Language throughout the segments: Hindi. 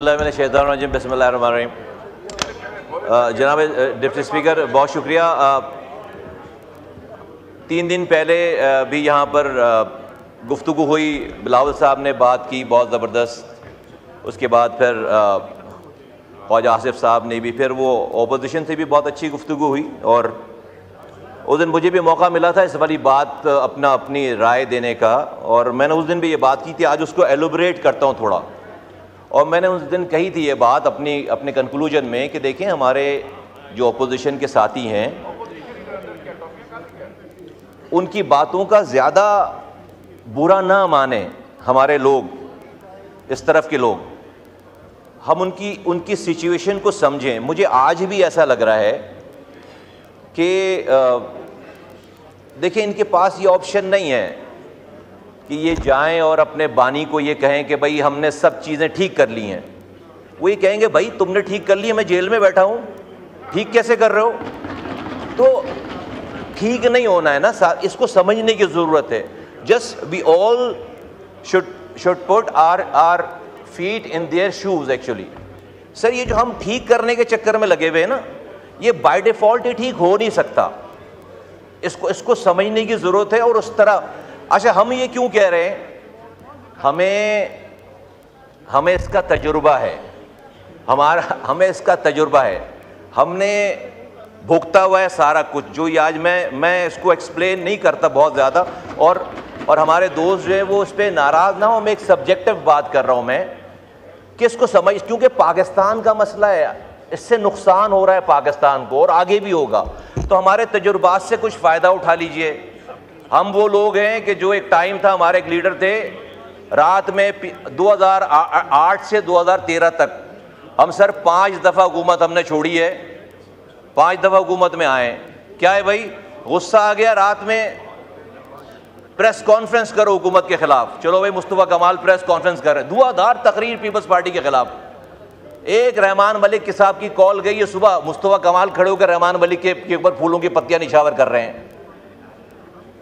बिस्मिल्लाहिर्रहमानिर्रहीम। जनाब डिप्टी स्पीकर, बहुत शुक्रिया। 3 दिन पहले भी यहाँ पर गुफ्तगू हुई, बिलावल साहब ने बात की बहुत ज़बरदस्त। उसके बाद फिर ख्वाजा आसिफ साहब ने भी, फिर वो ओपोजिशन से भी बहुत अच्छी गुफ्तगू हुई। और उस दिन मुझे भी मौका मिला था इस वाली बात अपनी राय देने का, और मैंने उस दिन भी ये बात की थी। आज उसको एलोबरेट करता हूँ थोड़ा। और मैंने उस दिन कही थी ये बात अपने कंक्लूजन में कि देखें, हमारे जो अपोजिशन के साथी हैं उनकी बातों का ज़्यादा बुरा ना माने हमारे लोग, इस तरफ के लोग। हम उनकी सिचुएशन को समझें। मुझे आज भी ऐसा लग रहा है कि देखें, इनके पास ये ऑप्शन नहीं है कि ये जाएं और अपने बानी को ये कहें कि भाई हमने सब चीज़ें ठीक कर ली हैं। वो ये कहेंगे भाई तुमने ठीक कर ली है, मैं जेल में बैठा हूँ, ठीक कैसे कर रहे हो? तो ठीक नहीं होना है ना, इसको समझने की ज़रूरत है। Just we all should put our feet in their shoes actually. Sir, ये जो हम ठीक करने के चक्कर में लगे हुए हैं ना, ये बाय डिफ़ॉल्ट ही ठीक हो नहीं सकता। इसको समझने की ज़रूरत है। और उस तरह, अच्छा, हम ये क्यों कह रहे हैं? हमें इसका तजुर्बा है, हमें इसका तजुर्बा है। हमने भुगता हुआ है सारा कुछ। जो ये आज मैं इसको एक्सप्लेन नहीं करता बहुत ज़्यादा, और हमारे दोस्त जो है वो इस पर नाराज़ ना हो। मैं एक सब्जेक्टिव बात कर रहा हूँ मैं, कि इसको समझ, क्योंकि पाकिस्तान का मसला है, इससे नुकसान हो रहा है पाकिस्तान को और आगे भी होगा। तो हमारे तजुर्बात से कुछ फ़ायदा उठा लीजिए। हम वो लोग हैं कि जो एक टाइम था, हमारे एक लीडर थे, रात में 2008 से 2013 तक हम सर 5 दफ़ा हुकूमत हमने छोड़ी है, 5 दफ़ा हुकूमत में आए। क्या है भाई, गुस्सा आ गया, रात में प्रेस कॉन्फ्रेंस करो हुकूमत के खिलाफ। चलो भाई, मुस्तफ़ा कमाल प्रेस कॉन्फ्रेंस कर रहे हैं, धुआंधार तकरीर पीपल्स पार्टी के खिलाफ। एक रहमान मलिक के साहब की कॉल गई है सुबह, मुस्तफ़ा कमाल खड़े होकर रहमान मलिक के ऊपर फूलों की पत्तियां निछावर कर रहे हैं।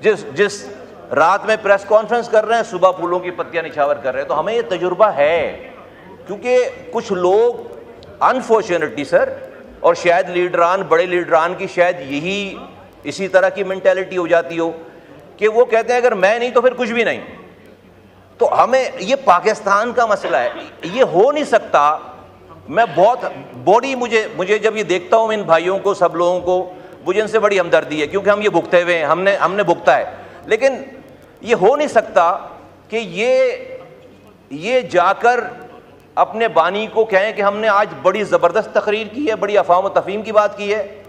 जिस रात में प्रेस कॉन्फ्रेंस कर रहे हैं, सुबह फूलों की पत्तियां निछावर कर रहे हैं। तो हमें ये तजुर्बा है, क्योंकि कुछ लोग अनफॉर्चुनेटली सर, और शायद लीडरान, बड़े लीडरान की शायद इसी तरह की मेंटालिटी हो जाती हो कि वो कहते हैं अगर मैं नहीं तो फिर कुछ भी नहीं। तो हमें, ये पाकिस्तान का मसला है, ये हो नहीं सकता। मैं मुझे जब ये देखता हूँ इन भाइयों को, सब लोगों को, मुझे इनसे बड़ी हमदर्दी है, क्योंकि हम ये भुगते हुए हैं, हमने भुगता है। लेकिन ये हो नहीं सकता कि ये जाकर अपने बानी को कहें कि हमने आज बड़ी ज़बरदस्त तकरीर की है, बड़ी अफ़वाह व तफ़हीम की बात की है,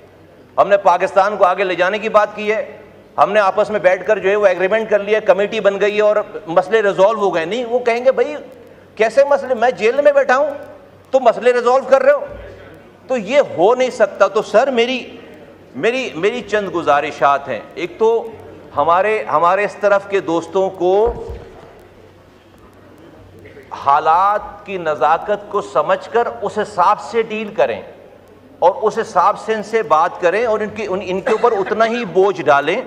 हमने पाकिस्तान को आगे ले जाने की बात की है, हमने आपस में बैठकर जो है वो एग्रीमेंट कर लिया, कमेटी बन गई है और मसले रिजॉल्व हो गए। नहीं, वो कहेंगे भाई कैसे मसले, मैं जेल में बैठा हूँ, तो मसले रिजॉल्व कर रहे हो? तो ये हो नहीं सकता। तो सर, मेरी चंद गुजारिशात हैं। एक तो हमारे इस तरफ के दोस्तों को हालात की नज़ाकत को समझकर उस हिसाब से डील करें, और उस हिसाब से इनसे बात करें, और इनके ऊपर उतना ही बोझ डालें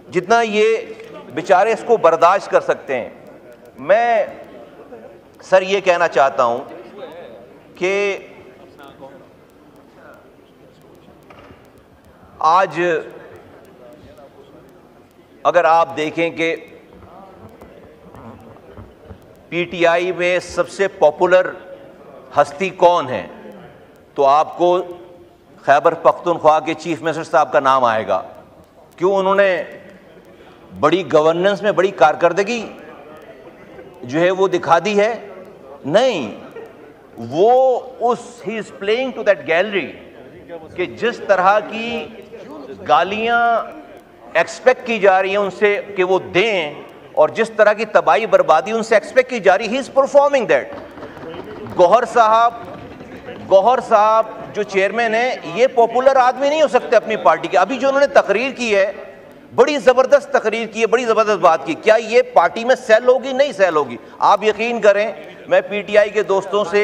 जितना ये बेचारे इसको बर्दाश्त कर सकते हैं। मैं सर ये कहना चाहता हूँ कि आज अगर आप देखें कि पीटीआई में सबसे पॉपुलर हस्ती कौन है, तो आपको खैबर पख्तूनख्वा के चीफ मिनिस्टर साहब का नाम आएगा। क्यों? उन्होंने बड़ी गवर्नेंस में बड़ी कारकर्दगी जो है वो दिखा दी है? नहीं, वो he is playing to that gallery कि जिस तरह की गालियां एक्सपेक्ट की जा रही हैं उनसे कि वो दें, और जिस तरह की तबाही बर्बादी उनसे एक्सपेक्ट की जा रही है, he is performing that. Gauhar sahab जो चेयरमैन है, ये पॉपुलर आदमी नहीं हो सकते अपनी पार्टी के। अभी जो उन्होंने तकरीर की है, बड़ी ज़बरदस्त तकरीर की है, बड़ी ज़बरदस्त बात की। क्या ये पार्टी में सेल होगी? नहीं सेल होगी। आप यकीन करें, मैं पीटीआई के दोस्तों से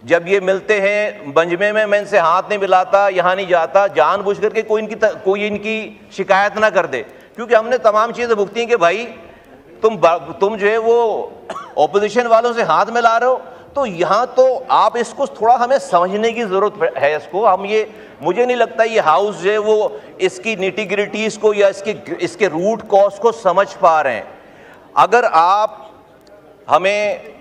जब ये मिलते हैं बंजमे में, मैं इनसे हाथ नहीं मिलाता, यहाँ नहीं जाता, जानबूझ करके कोई इनकी शिकायत ना कर दे, क्योंकि हमने तमाम चीज़ें भुगती हैं कि भाई तुम जो है वो ऑपोजिशन वालों से हाथ मिला रहे हो। तो यहाँ तो आप इसको थोड़ा हमें समझने की जरूरत है इसको। हम ये, मुझे नहीं लगता ये हाउस जो है वो इसकी निटिग्रिटीज को या इसके रूट कॉज को समझ पा रहे हैं। अगर आप हमें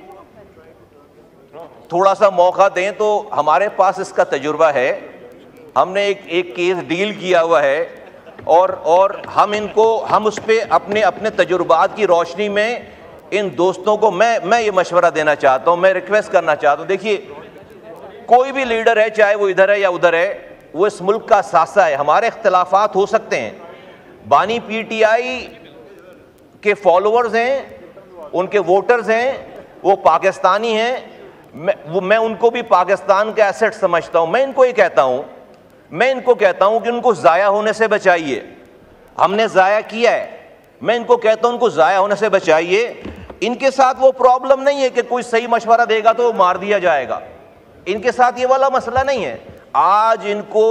थोड़ा सा मौका दें तो हमारे पास इसका तजुर्बा है, हमने एक केस डील किया हुआ है और हम उस पर अपने तजुर्बात की रोशनी में इन दोस्तों को मैं ये मशवरा देना चाहता हूं, मैं रिक्वेस्ट करना चाहता हूं। देखिए, कोई भी लीडर है, चाहे वो इधर है या उधर है, वो इस मुल्क का सासा है। हमारे इख्तलाफात हो सकते हैं, बानी पीटीआई के फॉलोअर्स हैं, उनके वोटर्स हैं, वो पाकिस्तानी हैं, मैं उनको भी पाकिस्तान का एसेट समझता हूं। मैं इनको कहता हूं कि उनको ज़ाया होने से बचाइए। हमने ज़ाया किया है, मैं इनको कहता हूं उनको ज़ाया होने से बचाइए। इनके साथ वो प्रॉब्लम नहीं है कि कोई सही मशवरा देगा तो मार दिया जाएगा, इनके साथ ये वाला मसला नहीं है। आज इनको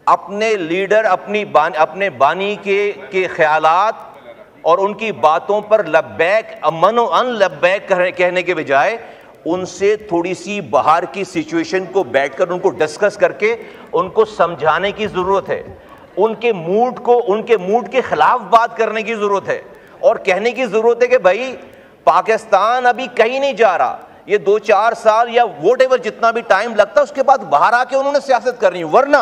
अपने लीडर, अपने बानी के ख्यालात और उनकी बातों पर लब्बैक मनो अनलब्बैक कहने के बजाय उनसे थोड़ी सी बाहर की सिचुएशन को बैठकर उनको डिस्कस करके उनको समझाने की ज़रूरत है। उनके मूड के खिलाफ बात करने की ज़रूरत है और कहने की ज़रूरत है कि भाई पाकिस्तान अभी कहीं नहीं जा रहा, ये 2-4 साल या वोटेवर जितना भी टाइम लगता है उसके बाद बाहर आके उन्होंने सियासत करनी है। वरना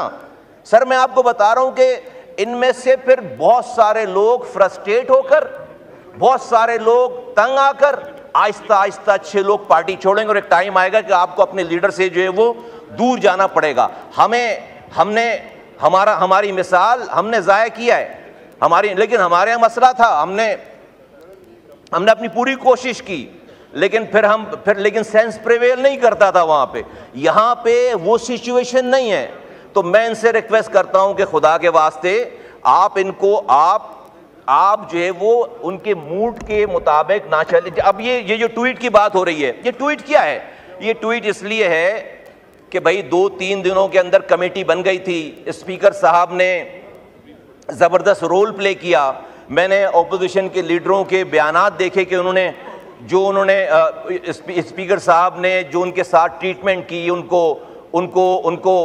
सर मैं आपको बता रहा हूं कि इनमें से फिर बहुत सारे लोग फ्रस्ट्रेट होकर, बहुत सारे लोग तंग आकर आहिस्ता आहिस्ता अच्छे लोग पार्टी छोड़ेंगे और एक टाइम आएगा कि आपको अपने लीडर से जो है वो दूर जाना पड़ेगा। हमारी मिसाल हमने ज़ाया किया है लेकिन हमारे यहाँ मसला था, हमने अपनी पूरी कोशिश की, लेकिन सेंस प्रिवेल नहीं करता था वहाँ पे। यहाँ पे वो सिचुएशन नहीं है। तो मैं इनसे रिक्वेस्ट करता हूँ कि खुदा के वास्ते आप जो है वो उनके मूड के मुताबिक ना चले। अब ये जो ट्वीट की बात हो रही है, ये ट्वीट क्या है? ये ट्वीट इसलिए है कि भाई 2-3 दिनों के अंदर कमेटी बन गई थी, स्पीकर साहब ने ज़बरदस्त रोल प्ले किया। मैंने ऑपोजिशन के लीडरों के बयानात देखे कि उन्होंने स्पीकर साहब ने जो उनके साथ ट्रीटमेंट की, उनको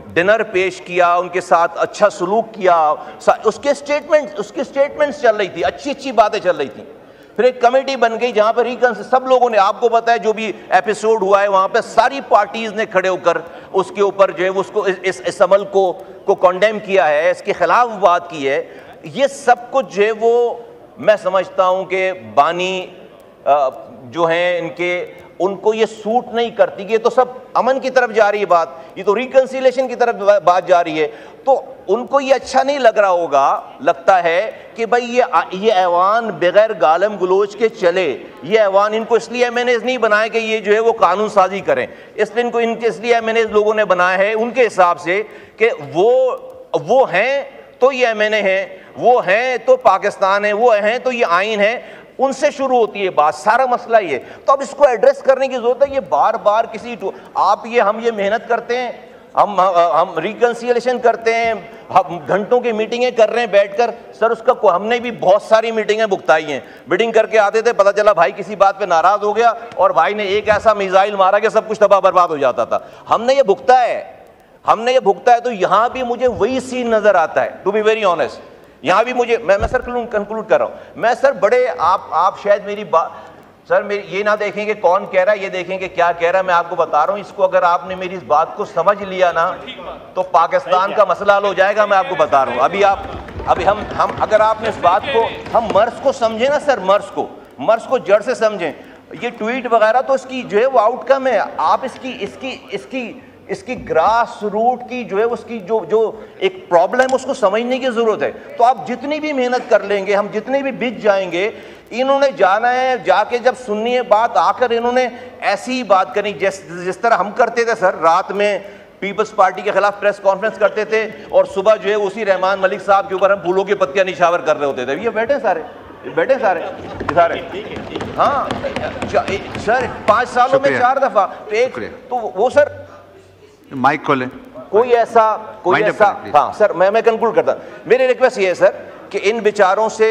डिनर पेश किया, उनके साथ अच्छा सलूक किया, उसके स्टेटमेंट्स चल रही थी, अच्छी बातें चल रही थी। फिर एक कमेटी बन गई जहां पर सब लोगों ने, आपको पता है जो भी एपिसोड हुआ है वहां पर सारी पार्टीज ने खड़े होकर उसके ऊपर जो है उसको इस अमल को कंडेम किया है, इसके खिलाफ बात की है। ये सब कुछ जो है वो मैं समझता हूं कि बानी जो हैं उनको ये सूट नहीं करती। ये तो सब अमन की तरफ जा रही है बात, ये तो रिकंसिलेशन की तरफ बात जा रही है। तो उनको ये अच्छा नहीं लग रहा होगा, लगता है कि भाई ये ऐवान बगैर गालम गलोच के चले। ये ऐवान इनको इसलिए एमएनएज नहीं बनाए कि ये जो है वो कानून साजी करें, इसलिए एमएनएज लोगों ने बनाया है उनके हिसाब से कि वो हैं तो ये एमएनए हैं, वो हैं तो पाकिस्तान है, वो हैं तो ये आइन है। उनसे शुरू होती है बात, सारा मसला ये। तो अब इसको एड्रेस करने की जरूरत है। ये बार बार हम ये मेहनत करते हैं, हम रिकंसिलेशन करते हैं, हम घंटों की मीटिंगें कर रहे हैं बैठकर। सर उसका हमने भी बहुत सारी मीटिंगें भुगताई हैं। मीटिंग करके आते थे, पता चला भाई किसी बात पे नाराज हो गया और भाई ने एक ऐसा मिसाइल मारा कि सब कुछ तबाह बर्बाद हो जाता था। हमने ये भुगता है। तो यहाँ भी मुझे वही सीन नजर आता है, टू बी वेरी ऑनेस्ट। यहाँ भी मुझे, मैं सर कंक्लूड कर रहा हूँ। मैं सर बड़े आप शायद मेरी बात, सर मेरी ये ना देखें कि कौन कह रहा है, ये देखें कि क्या कह रहा है। मैं आपको बता रहा हूँ, इसको अगर आपने मेरी इस बात को समझ लिया ना तो पाकिस्तान का मसला हल हो जाएगा। मैं आपको बता रहा हूँ। अभी हम अगर आपने इस बात को, हम मर्ज को समझें ना सर, मर्ज को जड़ से समझें। ये ट्वीट वगैरह तो इसकी जो है वो आउटकम है। आप इसकी ग्रास रूट की जो है उसकी जो एक प्रॉब्लम है उसको समझने की जरूरत है। तो आप जितनी भी मेहनत कर लेंगे, हम जितने भी बिज जाएंगे, इन्होंने जाना है, जाके जब सुननी है बात, आकर इन्होंने ऐसी ही बात करनी जिस तरह हम करते थे सर। रात में पीपल्स पार्टी के खिलाफ प्रेस कॉन्फ्रेंस करते थे और सुबह जो है उसी रहमान मलिक साहब के ऊपर हम फूलों की पत्तियां निछावर कर रहे होते थे। ये बैठे सारे हाँ सर, 5 सालों में 4 दफा। तो वो सर माइक खोलें। कोई ऐसा हाँ सर, मैं कंक्लूड करता। मेरी रिक्वेस्ट ये है सर कि इन विचारों से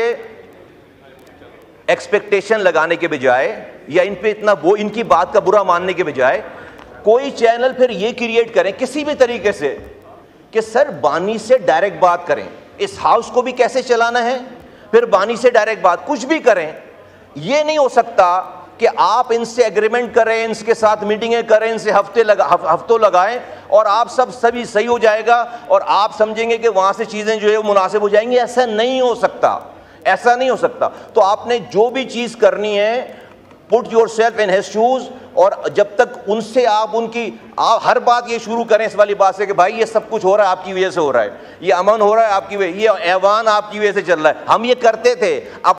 एक्सपेक्टेशन लगाने के बजाय या इन पे इतना वो इनकी बात का बुरा मानने के बजाय कोई चैनल फिर ये क्रिएट करें किसी भी तरीके से कि सर बानी से डायरेक्ट बात करें, इस हाउस को भी कैसे चलाना है, फिर बानी से डायरेक्ट बात कुछ भी करें। ये नहीं हो सकता कि आप इनसे एग्रीमेंट करें, इनके साथ मीटिंगें करें, इनसे हफ्तों लगाएं और आप सभी सही हो जाएगा और आप समझेंगे कि वहां से चीजें जो है वो मुनासिब हो जाएंगी। ऐसा नहीं हो सकता, ऐसा नहीं हो सकता। तो आपने जो भी चीज करनी है, put your self in his shoes, और जब तक उनसे आप हर बात ये शुरू करें इस वाली बात से कि भाई ये सब कुछ हो रहा है आपकी वजह से हो रहा है, ये अमन हो रहा है आपकी वजह, ये ऐवान आपकी वजह से चल रहा है, हम ये करते थे, अब